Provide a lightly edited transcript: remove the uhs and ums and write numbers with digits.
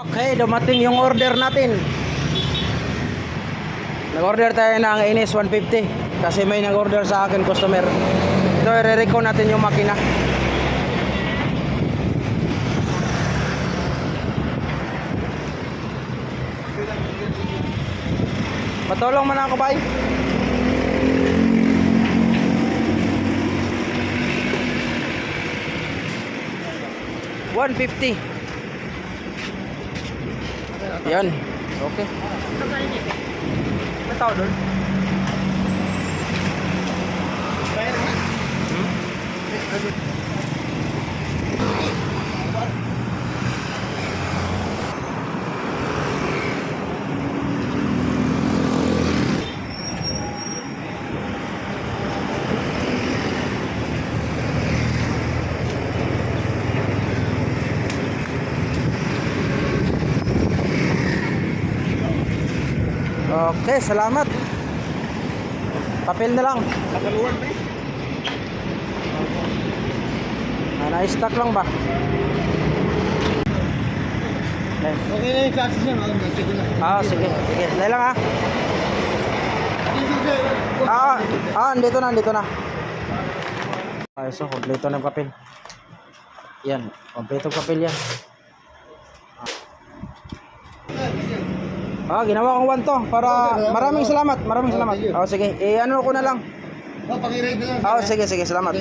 Okay, dumating yung order natin. Nag-order tayo ng Ines 150 kasi may nag-order sa akin customer. Ito, i-recon natin yung makina. Patulong mo na ako, bay. $150. Yan. Okay. May tao doon? Okay, salamat. Papel na lang. Pakaluan ba? Na-stock lang ba? Okay na yung chassis niya, check ko na. Sige. Sige, dahil lang andito na. So, kompleto na yung papel. Yan, kompleto papel yan. Ginawa kong 1 to para maraming salamat. Sige. Ano ko na lang. Pag-i-ride na lang. Sige, salamat.